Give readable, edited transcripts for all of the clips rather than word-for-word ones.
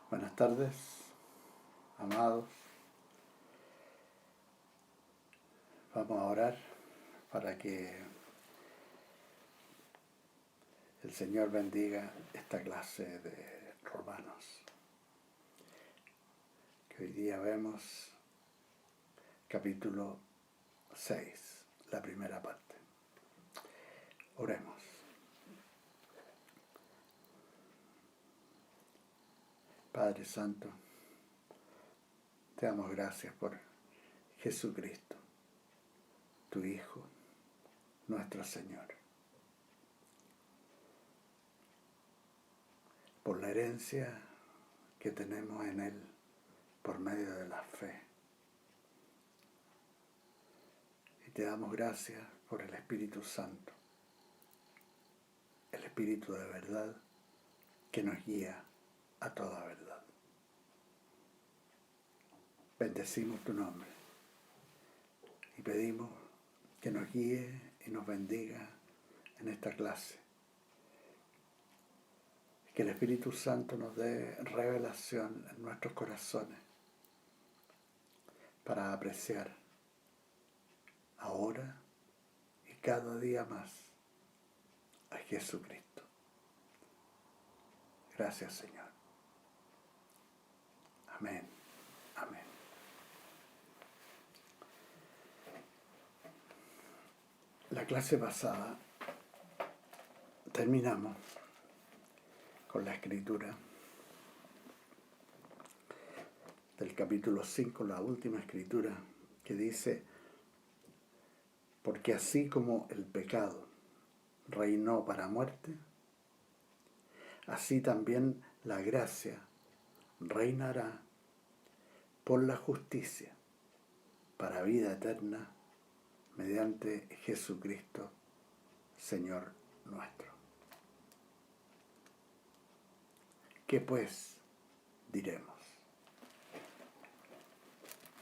Buenas tardes, amados. Vamos a orar para que el Señor bendiga esta clase de Romanos, que hoy día vemos capítulo 6, la primera parte. Oremos. Padre Santo, te damos gracias por Jesucristo, tu Hijo, nuestro Señor, por la herencia que tenemos en Él por medio de la fe. Y te damos gracias por el Espíritu Santo, el Espíritu de verdad que nos guía a toda verdad. Bendecimos tu nombre y pedimos que nos guíe y nos bendiga en esta clase. Que el Espíritu Santo nos dé revelación en nuestros corazones para apreciar ahora y cada día más a Jesucristo. Gracias, Señor. Amén. Amén. La clase pasada terminamos con la escritura del capítulo 5, la última escritura, que dice: porque así como el pecado reinó para muerte, así también la gracia reinará por la justicia para vida eterna mediante Jesucristo, Señor nuestro. ¿Qué pues diremos?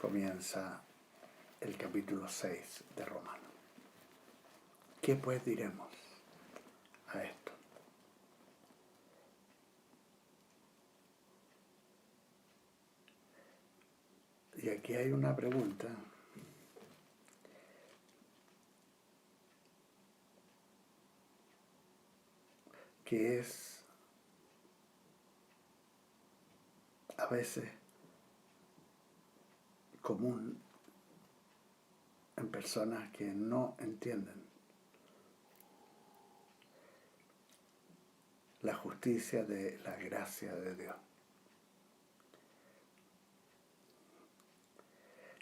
Comienza el capítulo 6 de Romanos. ¿Qué pues diremos a esto? Y aquí hay una pregunta que es a veces común en personas que no entienden la justicia de la gracia de Dios.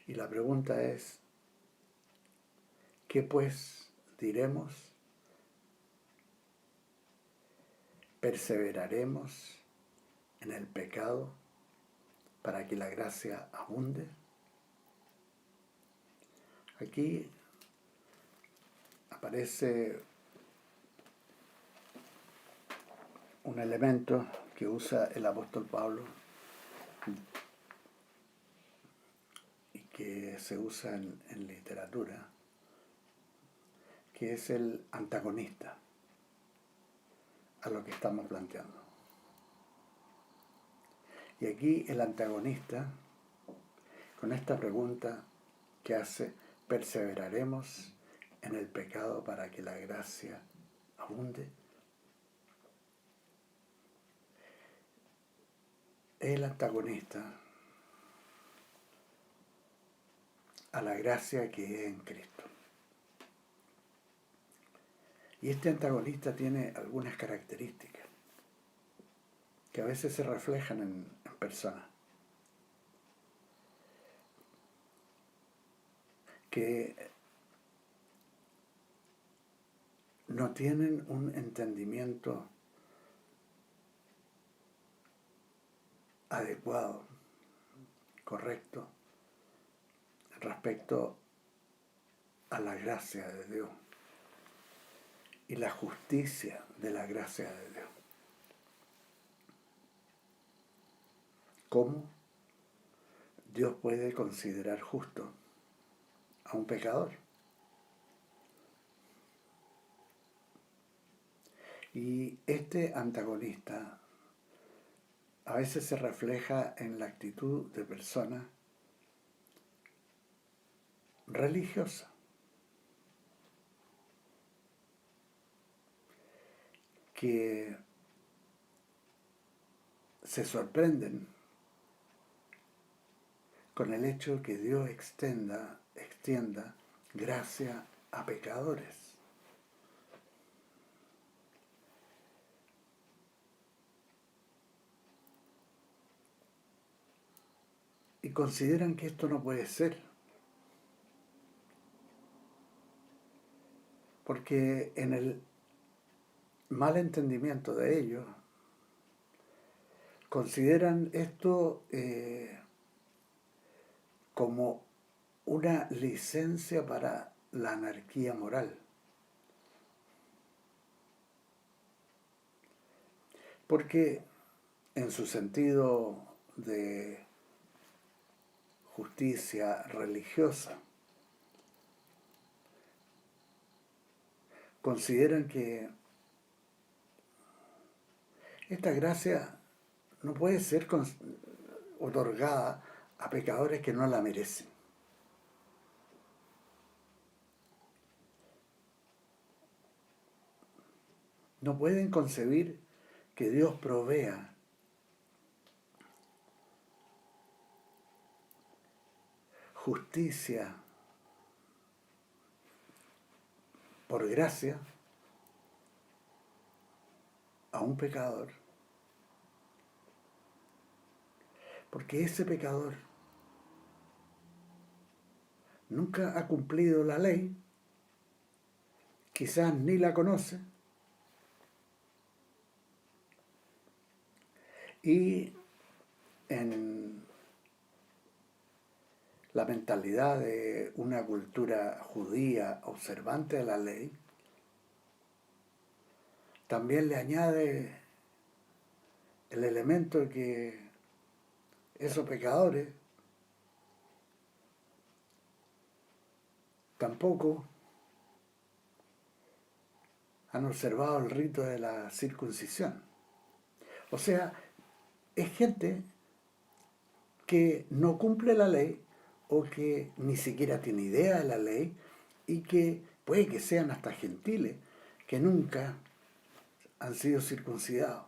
Y la pregunta es: ¿qué pues diremos? ¿Perseveraremos en el pecado para que la gracia abunde? Aquí aparece un elemento que usa el apóstol Pablo y que se usa en literatura, que es el antagonista a lo que estamos planteando. Y aquí el antagonista, con esta pregunta que hace: ¿perseveraremos en el pecado para que la gracia abunde? Es el antagonista a la gracia que es en Cristo. Y este antagonista tiene algunas características que a veces se reflejan en personas que no tienen un entendimiento adecuado, correcto, respecto a la gracia de Dios y la justicia de la gracia de Dios. ¿Cómo Dios puede considerar justo a un pecador? Y este antagonista a veces se refleja en la actitud de personas religiosas que se sorprenden con el hecho que Dios extienda gracia a pecadores. Y consideran que esto no puede ser, porque en el mal entendimiento de ellos, consideran esto como una licencia para la anarquía moral. Porque en su sentido de justicia religiosa, consideran que esta gracia no puede ser otorgada a pecadores que no la merecen. No pueden concebir que Dios provea justicia por gracia a un pecador, porque ese pecador nunca ha cumplido la ley, quizás ni la conoce, y en la mentalidad de una cultura judía observante de la ley, también le añade el elemento de que esos pecadores tampoco han observado el rito de la circuncisión. O sea, es gente que no cumple la ley o que ni siquiera tiene idea de la ley y que puede que sean hasta gentiles, que nunca han sido circuncidados.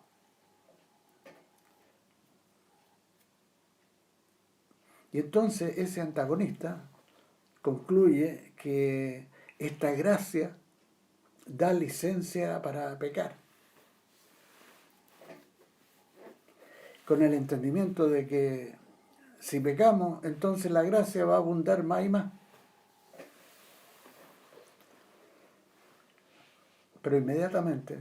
Y entonces ese antagonista concluye que esta gracia da licencia para pecar, con el entendimiento de que si pecamos, entonces la gracia va a abundar más y más. Pero inmediatamente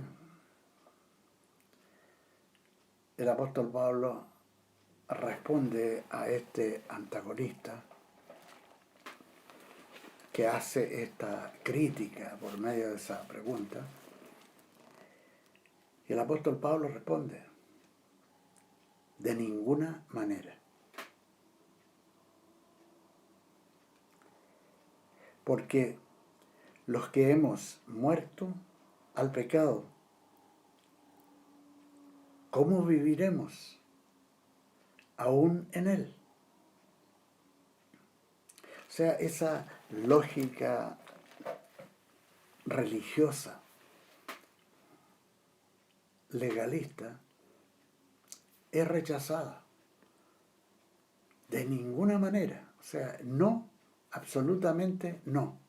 el apóstol Pablo responde a este antagonista que hace esta crítica por medio de esa pregunta. Y el apóstol Pablo responde: de ninguna manera. Porque los que hemos muerto al pecado, ¿cómo viviremos aún en él? O sea, esa lógica religiosa, legalista, es rechazada. De ninguna manera. O sea, no, absolutamente no.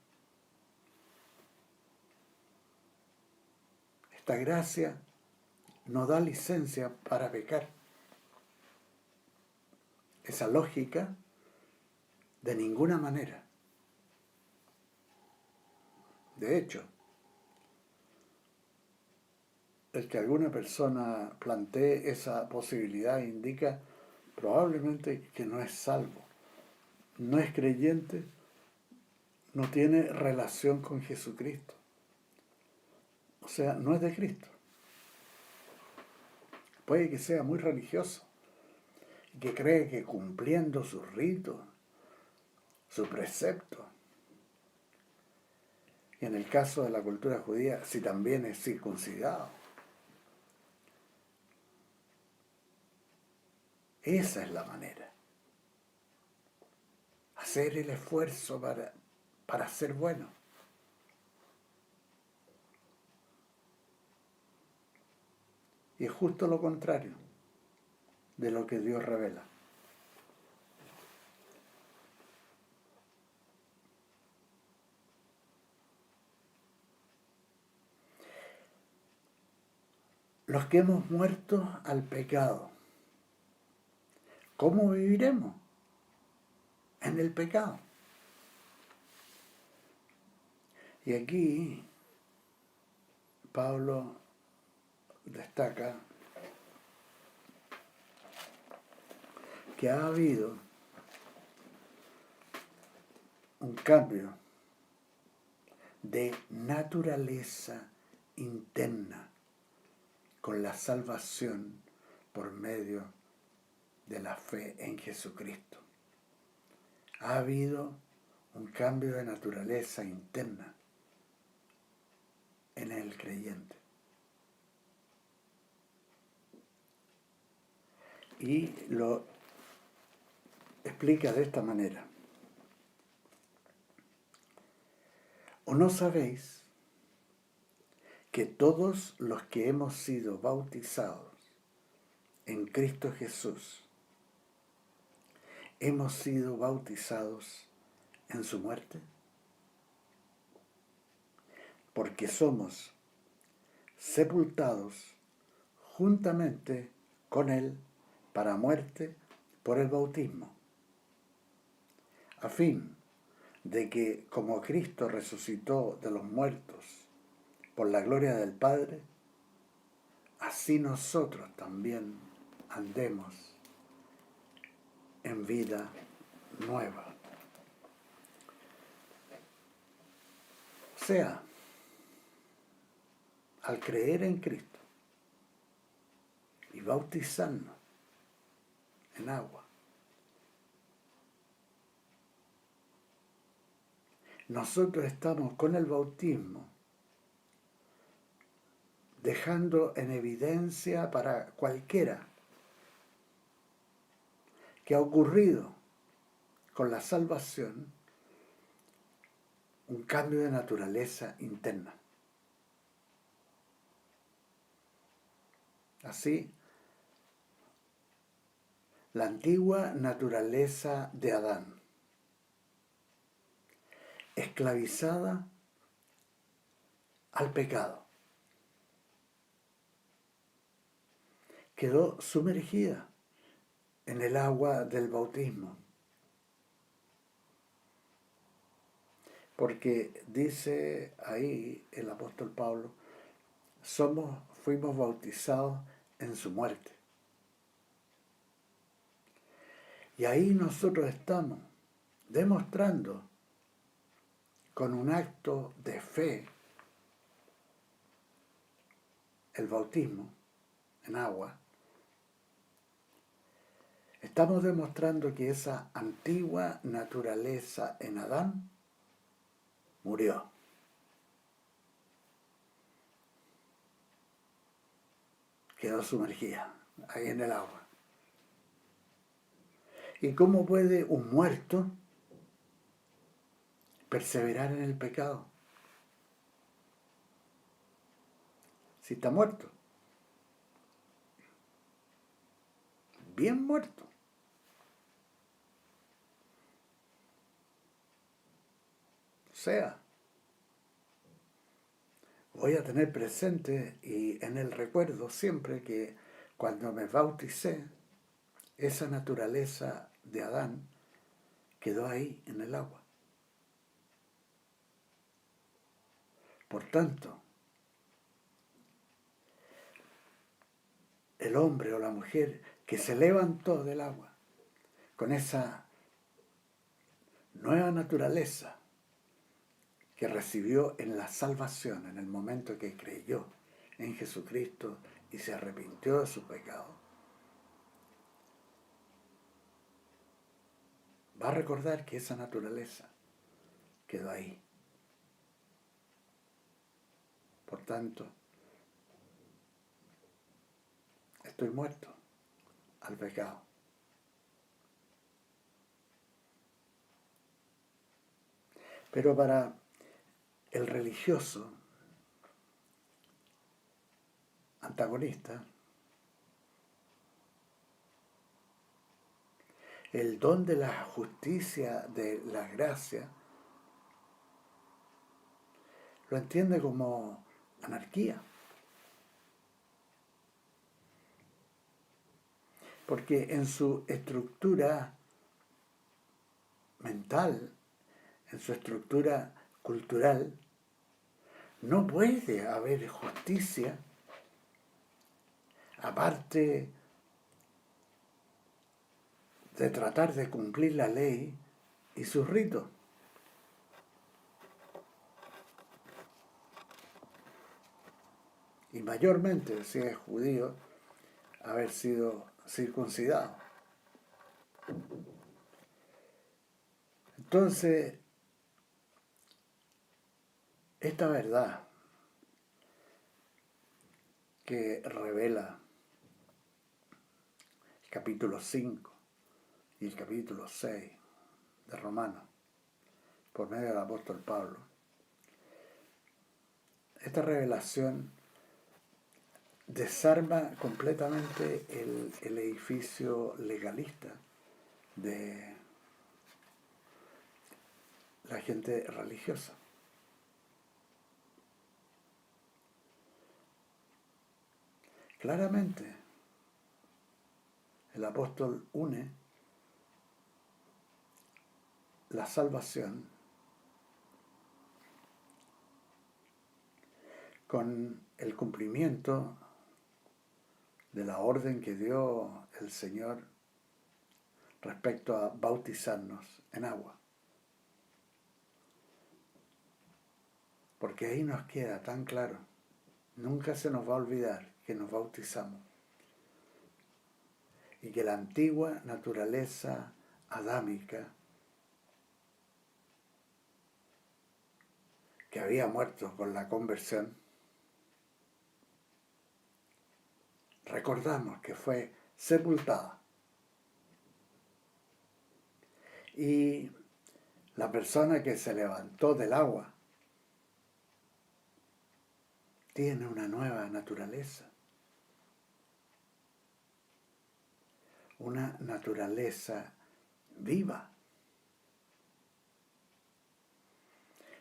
Esta gracia no da licencia para pecar. Esa lógica, de ninguna manera. De hecho, el que alguna persona plantee esa posibilidad indica probablemente que no es salvo, no es creyente, no tiene relación con Jesucristo. O sea, no es de Cristo. Puede que sea muy religioso y que cree que cumpliendo sus ritos, su precepto, y en el caso de la cultura judía, si también es circuncidado, Esa es la manera. Hacer el esfuerzo para ser bueno. Y es justo lo contrario de lo que Dios revela. Los que hemos muerto al pecado, ¿cómo viviremos? En el pecado. Y aquí Pablo destaca que ha habido un cambio de naturaleza interna con la salvación por medio de la fe en Jesucristo. Ha habido un cambio de naturaleza interna en el creyente. Y lo explica de esta manera. ¿O no sabéis que todos los que hemos sido bautizados en Cristo Jesús, hemos sido bautizados en su muerte? Porque somos sepultados juntamente con Él para muerte por el bautismo, a fin de que, como Cristo resucitó de los muertos por la gloria del Padre, así nosotros también andemos en vida nueva. O sea, al creer en Cristo y bautizarnos en agua, nosotros estamos con el bautismo dejando en evidencia para cualquiera que ha ocurrido con la salvación un cambio de naturaleza interna. Así, la antigua naturaleza de Adán, esclavizada al pecado, quedó sumergida en el agua del bautismo. Porque dice ahí el apóstol Pablo, fuimos bautizados en su muerte. Y ahí nosotros estamos demostrando con un acto de fe el bautismo en agua. Estamos demostrando que esa antigua naturaleza en Adán murió. Quedó sumergida ahí en el agua. ¿Y cómo puede un muerto perseverar en el pecado? Si está muerto. Bien muerto. O sea, voy a tener presente y en el recuerdo siempre que cuando me bauticé, esa naturaleza de Adán quedó ahí en el agua. Por tanto, el hombre o la mujer que se levantó del agua con esa nueva naturaleza que recibió en la salvación, en el momento que creyó en Jesucristo y se arrepintió de su pecado, va a recordar que esa naturaleza quedó ahí. Por tanto, estoy muerto al pecado. Pero para el religioso antagonista, el don de la justicia, de la gracia, lo entiende como anarquía. Porque en su estructura mental, en su estructura cultural, no puede haber justicia aparte de tratar de cumplir la ley y sus ritos. Y mayormente, si es judío, haber sido circuncidado. Entonces, esta verdad que revela el capítulo 5 y el capítulo 6 de Romanos, por medio del apóstol Pablo, esta revelación desarma completamente el edificio legalista de la gente religiosa. Claramente, el apóstol une la salvación con el cumplimiento de la orden que dio el Señor respecto a bautizarnos en agua. Porque ahí nos queda tan claro, nunca se nos va a olvidar que nos bautizamos y que la antigua naturaleza adámica que había muerto con la conversión, recordamos que fue sepultada. Y la persona que se levantó del agua tiene una nueva naturaleza. Una naturaleza viva.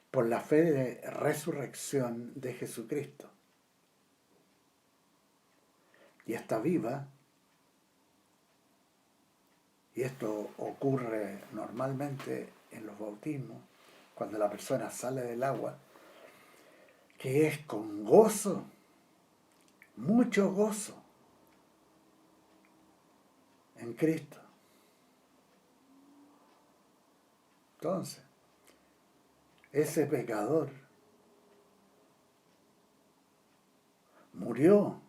Por la fe de resurrección de Jesucristo. Y está viva, y esto ocurre normalmente en los bautismos, cuando la persona sale del agua, que es con gozo, mucho gozo, en Cristo. Entonces, ese pecador murió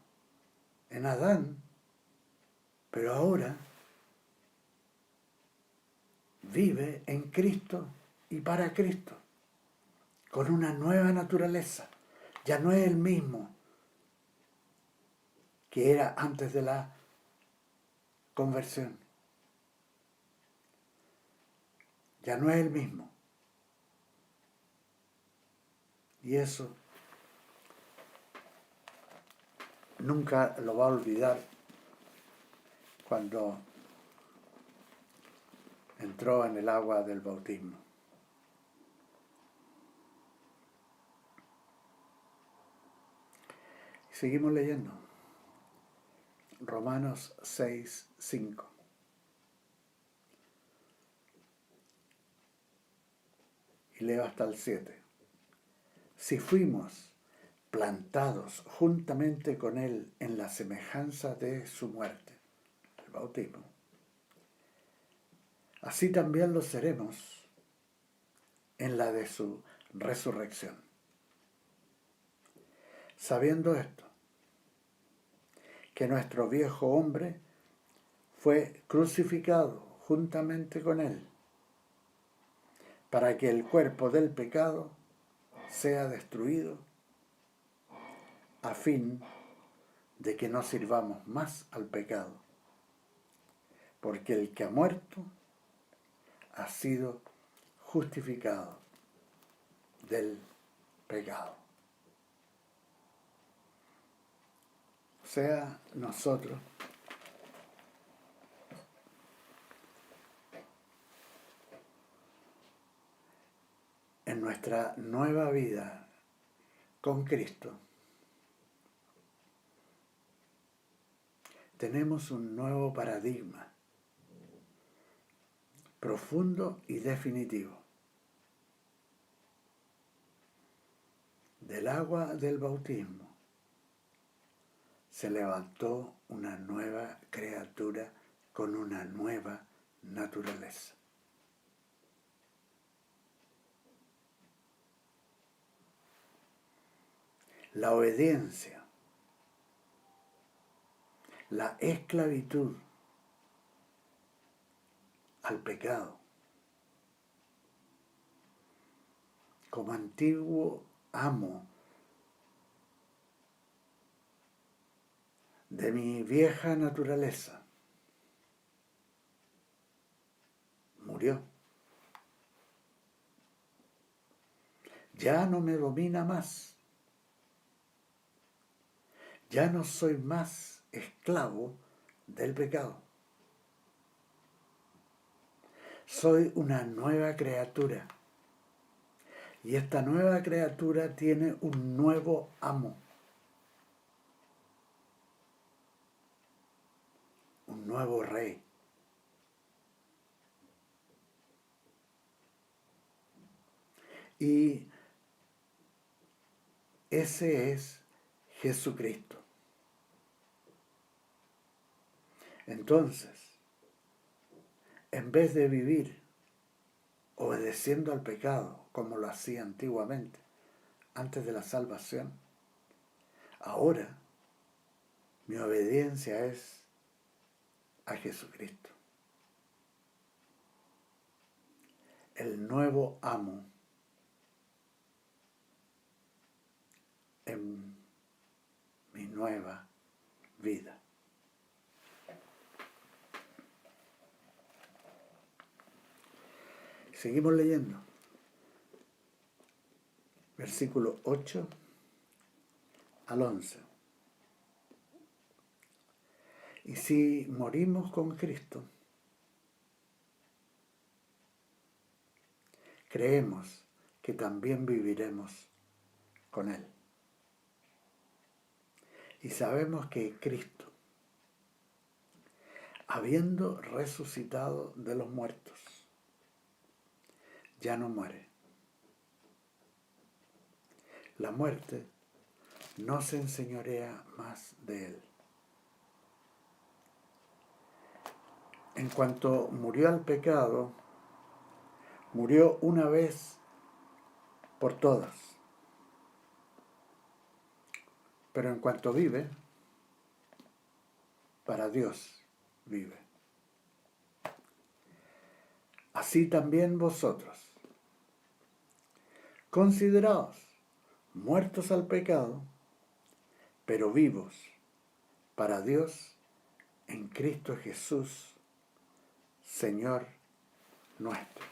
en Adán, pero ahora vive en Cristo y para Cristo, con una nueva naturaleza. Ya no es el mismo que era antes de la conversión. Ya no es el mismo. Y eso nunca lo va a olvidar cuando entró en el agua del bautismo. Seguimos leyendo. Romanos 6, 5. Y leo hasta el 7. Si fuimos plantados juntamente con Él en la semejanza de su muerte, el bautismo, así también lo seremos en la de su resurrección. Sabiendo esto, que nuestro viejo hombre fue crucificado juntamente con Él, para que el cuerpo del pecado sea destruido, a fin de que no sirvamos más al pecado, porque el que ha muerto ha sido justificado del pecado. O sea, nosotros en nuestra nueva vida con Cristo tenemos un nuevo paradigma profundo y definitivo. Del agua del bautismo se levantó una nueva criatura con una nueva naturaleza. La obediencia, la esclavitud al pecado, como antiguo amo de mi vieja naturaleza, murió. Ya no me domina más. Ya no soy más esclavo del pecado. Soy una nueva criatura. Y esta nueva criatura tiene un nuevo amo. Un nuevo rey. Y ese es Jesucristo. Entonces, en vez de vivir obedeciendo al pecado, como lo hacía antiguamente, antes de la salvación, ahora mi obediencia es a Jesucristo, el nuevo amo en mi nueva vida. Seguimos leyendo. Versículo 8 al 11. Y si morimos con Cristo, creemos que también viviremos con Él. Y sabemos que Cristo, habiendo resucitado de los muertos, ya no muere. La muerte no se enseñorea más de Él. En cuanto murió al pecado, murió una vez por todas. Pero en cuanto vive, para Dios vive. Así también vosotros, consideraos muertos al pecado, pero vivos para Dios en Cristo Jesús, Señor nuestro.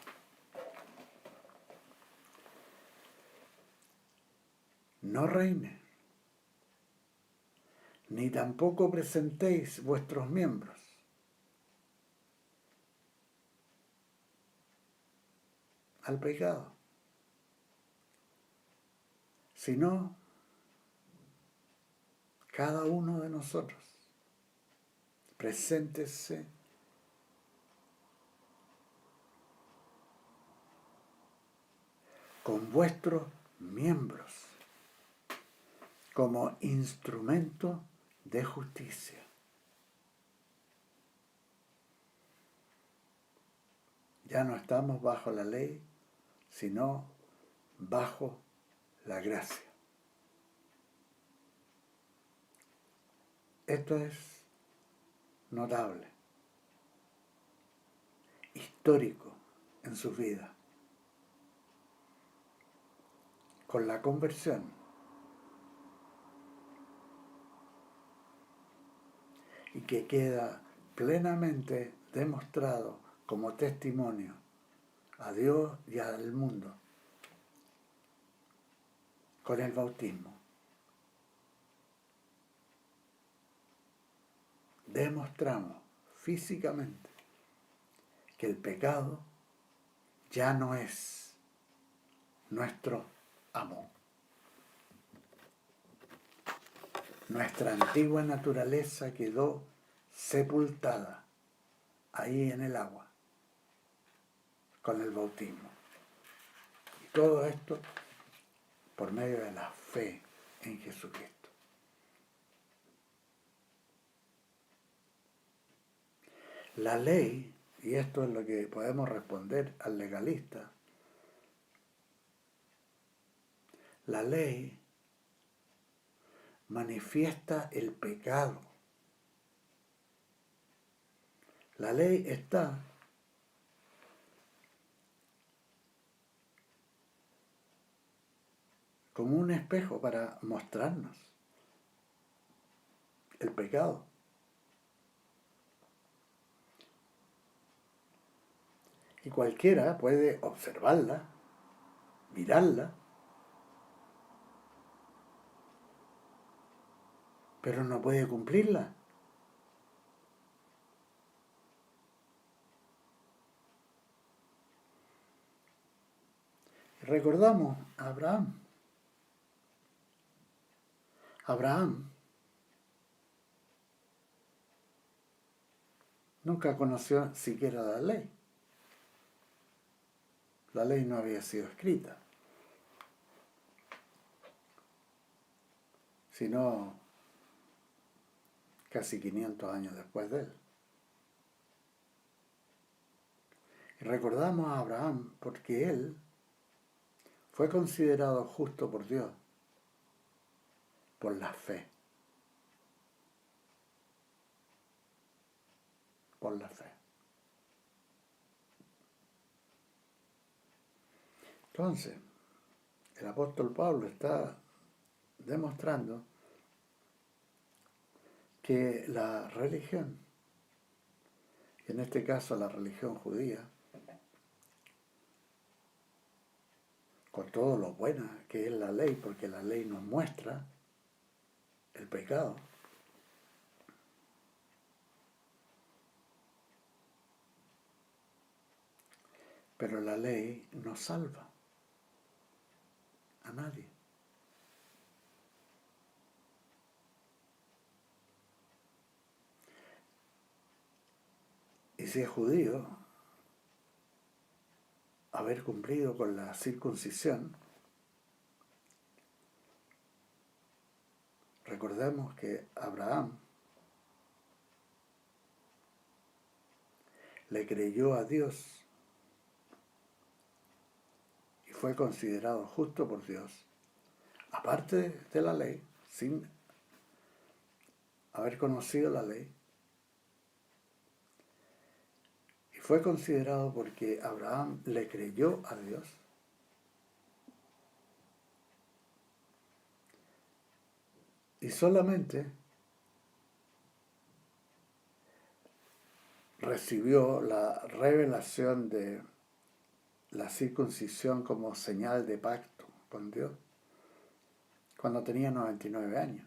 No reine, ni tampoco presentéis vuestros miembros al pecado, sino cada uno de nosotros preséntese con vuestros miembros como instrumento de justicia. Ya no estamos bajo la ley, sino bajo la gracia. Esto es notable, histórico en su vida. Con la conversión y que queda plenamente demostrado como testimonio a Dios y al mundo con el bautismo. Demostramos físicamente que el pecado ya no es nuestro amo. Nuestra antigua naturaleza quedó sepultada ahí en el agua con el bautismo. Y todo esto por medio de la fe en Jesucristo. La ley, y esto es lo que podemos responder al legalista, la ley manifiesta el pecado. La ley está como un espejo para mostrarnos el pecado. Y cualquiera puede observarla, mirarla, pero no puede cumplirla. Recordamos a Abraham. Abraham nunca conoció siquiera la ley. La ley no había sido escrita, sino casi 500 años después de él. Y recordamos a Abraham porque él fue considerado justo por Dios por la fe. Por la fe. Entonces, el apóstol Pablo está demostrando que la religión, y en este caso la religión judía, con todo lo buena que es la ley, porque la ley nos muestra el pecado, pero la ley no salva a nadie. Y si es judío, haber cumplido con la circuncisión, recordemos que Abraham le creyó a Dios y fue considerado justo por Dios, aparte de la ley, sin haber conocido la ley, y fue considerado porque Abraham le creyó a Dios. Y solamente recibió la revelación de la circuncisión como señal de pacto con Dios cuando tenía 99 años.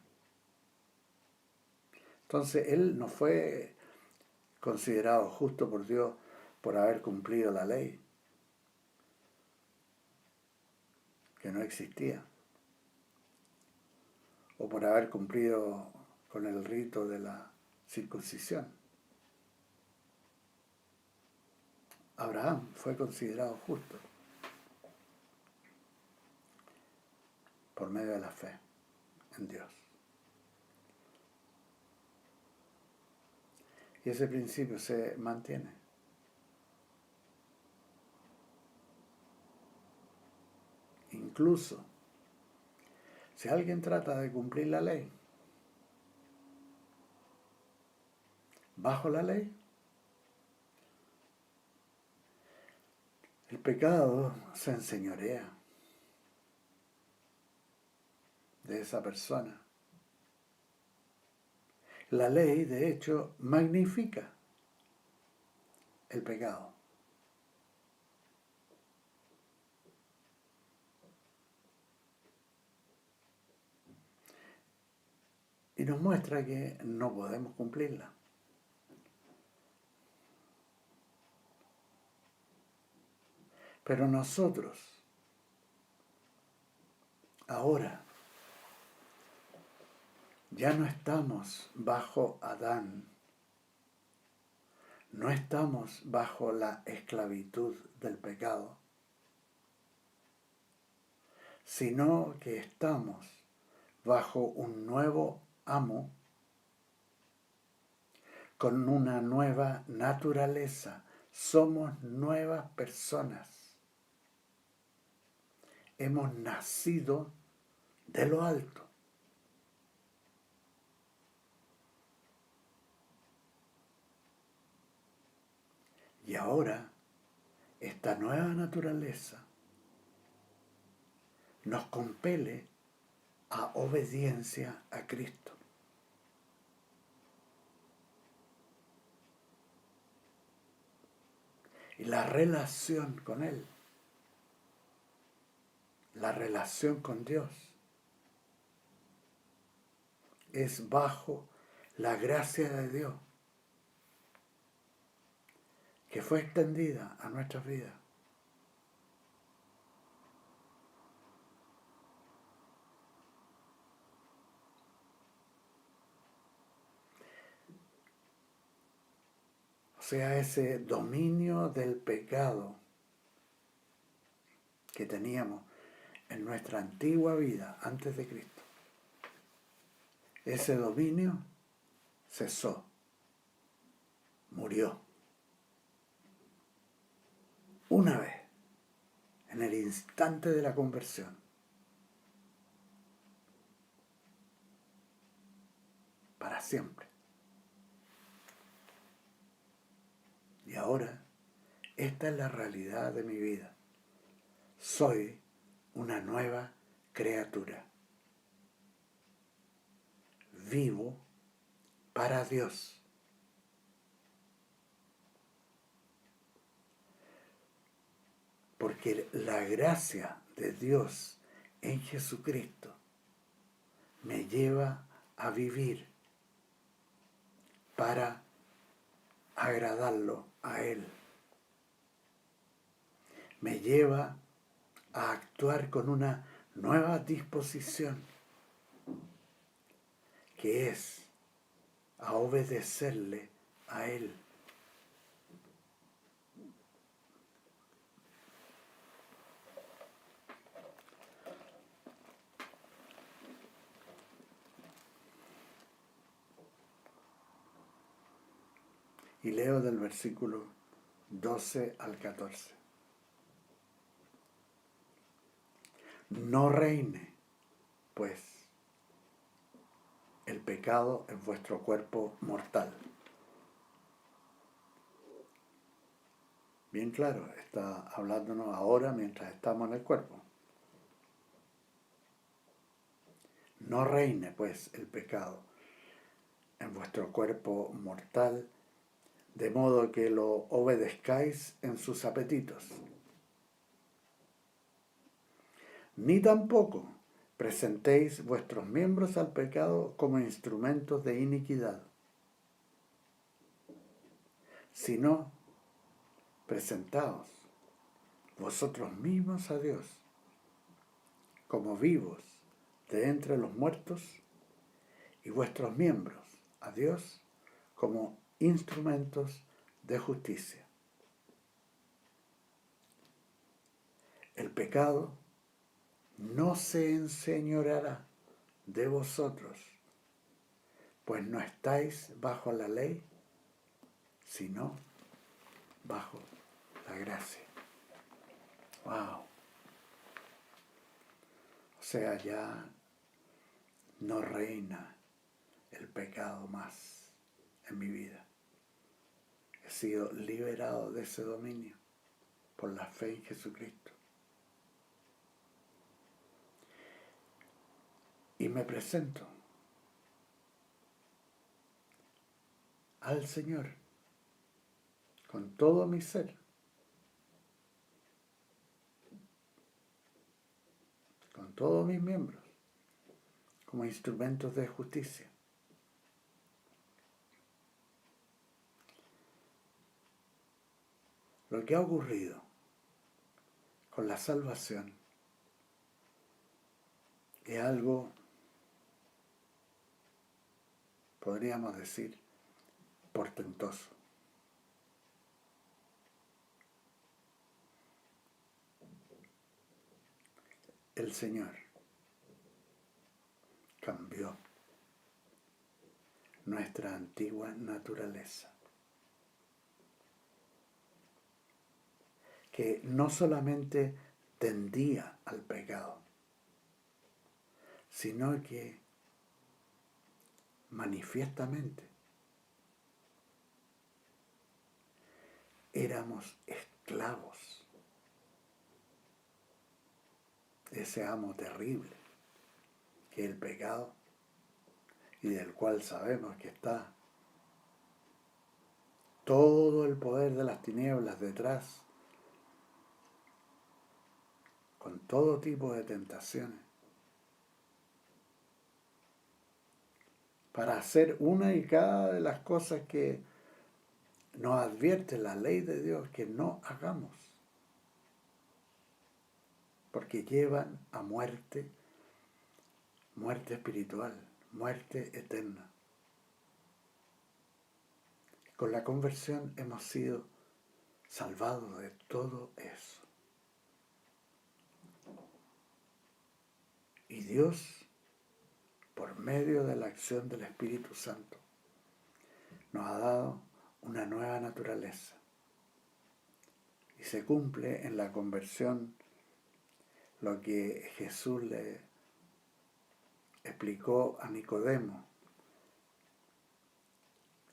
Entonces él no fue considerado justo por Dios por haber cumplido la ley, que no existía, o por haber cumplido con el rito de la circuncisión. Abraham fue considerado justo por medio de la fe en Dios. Y ese principio se mantiene. Incluso si alguien trata de cumplir la ley, bajo la ley, el pecado se enseñorea de esa persona. La ley, de hecho, magnifica el pecado. y nos muestra que no podemos cumplirla. Pero nosotros, ahora, ya no estamos bajo Adán, no estamos bajo la esclavitud del pecado, sino que estamos bajo un nuevo amo con una nueva naturaleza. Somos nuevas personas. Hemos nacido de lo alto. Y ahora, esta nueva naturaleza nos compele a obediencia a Cristo. Y la relación con Él, la relación con Dios, es bajo la gracia de Dios que fue extendida a nuestras vidas. O sea, ese dominio del pecado que teníamos en nuestra antigua vida antes de Cristo, ese dominio cesó, murió. Una vez, en el instante de la conversión. Para siempre. Y ahora, esta es la realidad de mi vida. Soy una nueva criatura. Vivo para Dios. Porque la gracia de Dios en Jesucristo me lleva a vivir para agradarlo a Él. Me lleva a actuar con una nueva disposición, que es a obedecerle a Él. Y leo del versículo 12 al 14. No reine, pues, el pecado en vuestro cuerpo mortal. Bien claro, está hablándonos ahora mientras estamos en el cuerpo. No reine, pues, el pecado en vuestro cuerpo mortal, de modo que lo obedezcáis en sus apetitos. Ni tampoco presentéis vuestros miembros al pecado como instrumentos de iniquidad, sino presentaos vosotros mismos a Dios como vivos de entre los muertos y vuestros miembros a Dios como instrumentos de justicia. El pecado no se enseñoreará de vosotros, pues no estáis bajo la ley, sino bajo la gracia. ¡Wow! O sea, ya no reina el pecado más en mi vida. He sido liberado de ese dominio por la fe en Jesucristo. Y me presento al Señor con todo mi ser, con todos mis miembros, como instrumentos de justicia. Lo que ha ocurrido con la salvación es algo, podríamos decir, portentoso. El Señor cambió nuestra antigua naturaleza, que no solamente tendía al pecado, sino que manifiestamente éramos esclavos de ese amo terrible que es el pecado, y del cual sabemos que está todo el poder de las tinieblas detrás, con todo tipo de tentaciones, para hacer una y cada de las cosas que nos advierte la ley de Dios que no hagamos, porque llevan a muerte, muerte espiritual, muerte eterna. Con la conversión hemos sido salvados de todo eso. Y Dios, por medio de la acción del Espíritu Santo, nos ha dado una nueva naturaleza. Y se cumple en la conversión lo que Jesús le explicó a Nicodemo,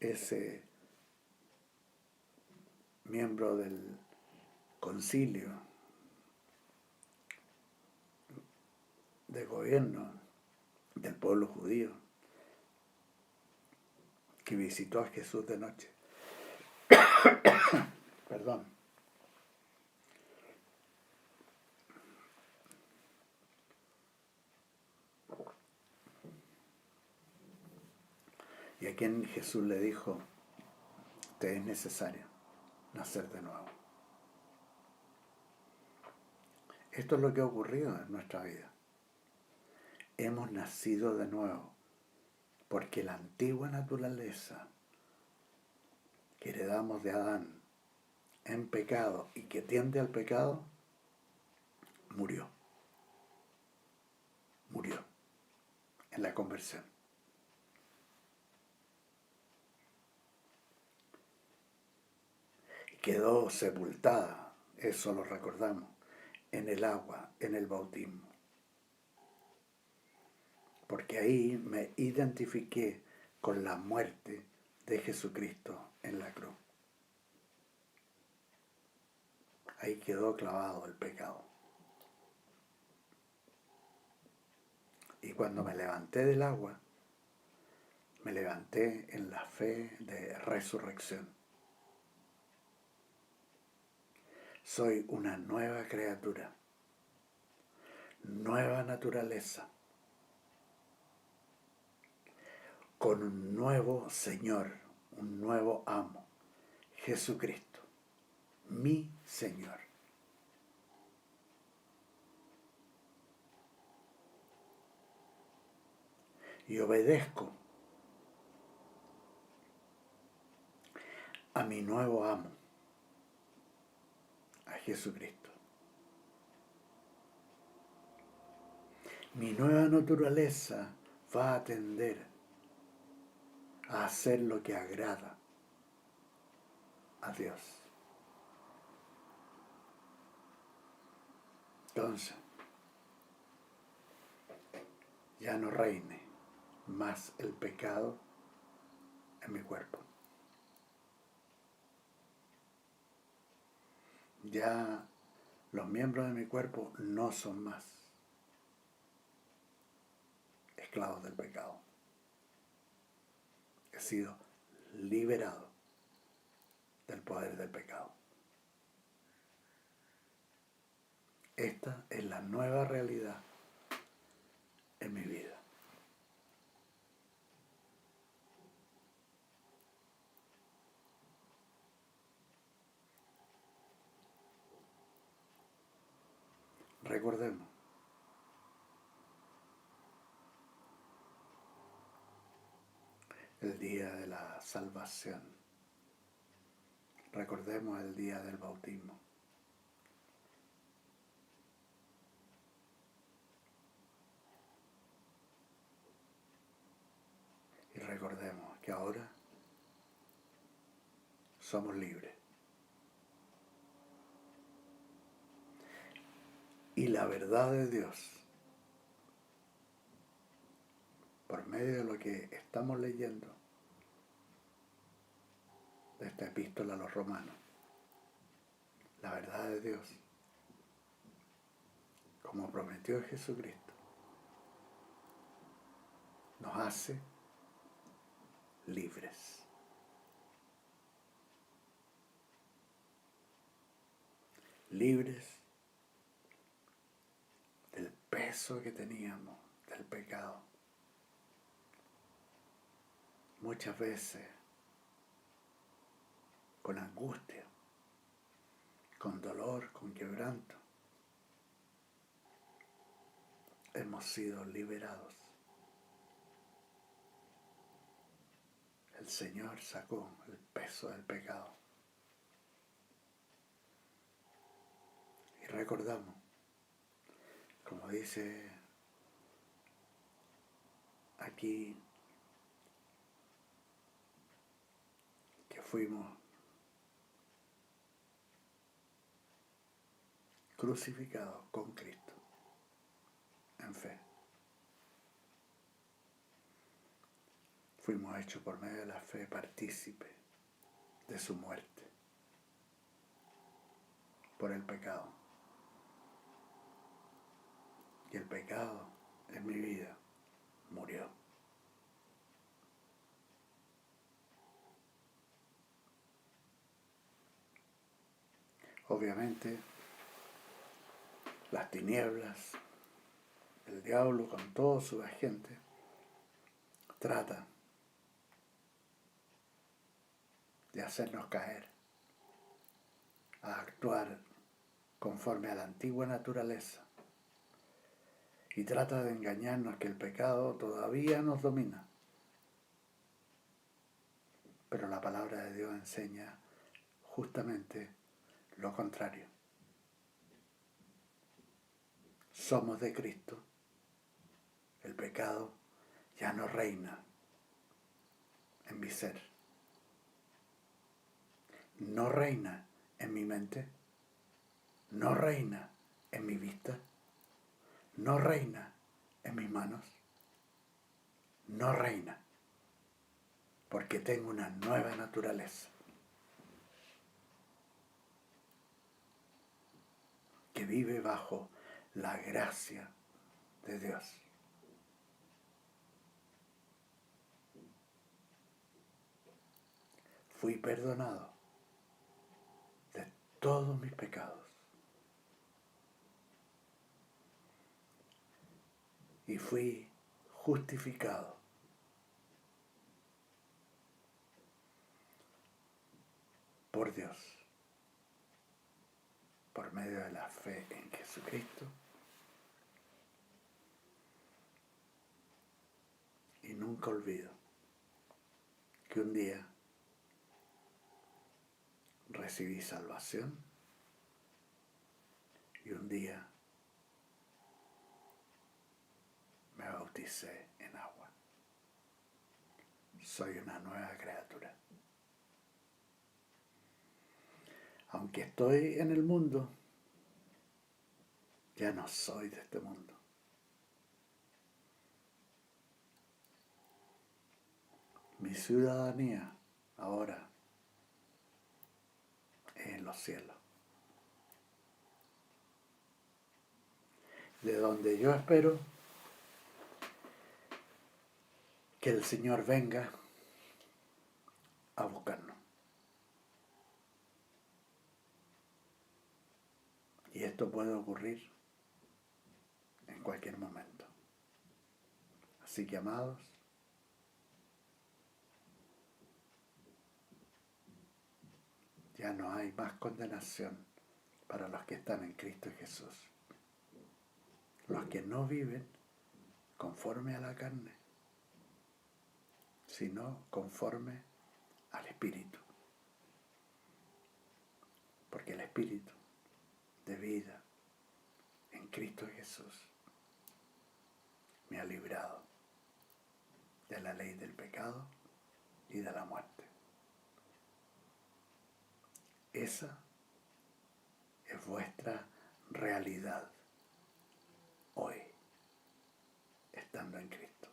ese miembro del concilio de gobierno del pueblo judío, que visitó a Jesús de noche. Perdón. Y a quien Jesús le dijo: te es necesario nacer de nuevo. Esto es lo que ha ocurrido en nuestra vida. Hemos nacido de nuevo, porque la antigua naturaleza que heredamos de Adán en pecado y que tiende al pecado, murió en la conversión. Y quedó sepultada, eso lo recordamos, en el agua, en el bautismo. Porque ahí me identifiqué con la muerte de Jesucristo en la cruz. Ahí quedó clavado el pecado. Y cuando me levanté del agua, me levanté en la fe de resurrección. Soy una nueva criatura, nueva naturaleza, con un nuevo Señor, un nuevo amo, Jesucristo, mi Señor. Y obedezco a mi nuevo amo, a Jesucristo. Mi nueva naturaleza va a tender a hacer lo que agrada a Dios. Entonces, ya no reine más el pecado en mi cuerpo. Ya los miembros de mi cuerpo no son más esclavos del pecado. He sido liberado del poder del pecado. Esta es la nueva realidad en mi vida. recordemos, el día de la salvación. Recordemos el día del bautismo. Y recordemos que ahora somos libres. Y la verdad de Dios, por medio de lo que estamos leyendo, de esta epístola a los romanos, la verdad de Dios, como prometió Jesucristo, nos hace libres. Libres del peso que teníamos, del pecado. Muchas veces con angustia, con dolor, con quebranto, hemos sido liberados. El Señor sacó el peso del pecado. Y recordamos, como dice aquí, que fuimos crucificados con Cristo en fe. Fuimos hechos por medio de la fe partícipe de su muerte por el pecado. Y el pecado en mi vida murió. Obviamente, las tinieblas, el diablo con todos sus agentes, trata de hacernos caer, a actuar conforme a la antigua naturaleza, y trata de engañarnos que el pecado todavía nos domina. Pero la palabra de Dios enseña justamente lo contrario. Somos de Cristo. El pecado ya no reina en mi ser. No reina en mi mente. No reina en mi vista. No reina en mis manos. No reina porque tengo una nueva naturaleza que vive bajo la gracia de Dios. Fui perdonado de todos mis pecados y fui justificado por Dios por medio de la fe en Jesucristo. Y nunca olvido que un día recibí salvación y un día me bauticé en agua. Soy una nueva criatura. Aunque estoy en el mundo, ya no soy de este mundo. Mi ciudadanía ahora es en los cielos, de donde yo espero que el Señor venga a buscarnos. Y esto puede ocurrir en cualquier momento. Así que, amados, ya no hay más condenación para los que están en Cristo Jesús. los que no viven conforme a la carne, sino conforme al Espíritu. Porque el Espíritu de vida en Cristo Jesús me ha librado de la ley del pecado y de la muerte. Esa es vuestra realidad hoy, estando en Cristo.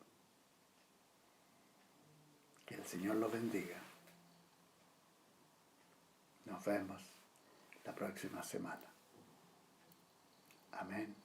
Que el Señor los bendiga. Nos vemos la próxima semana. Amén.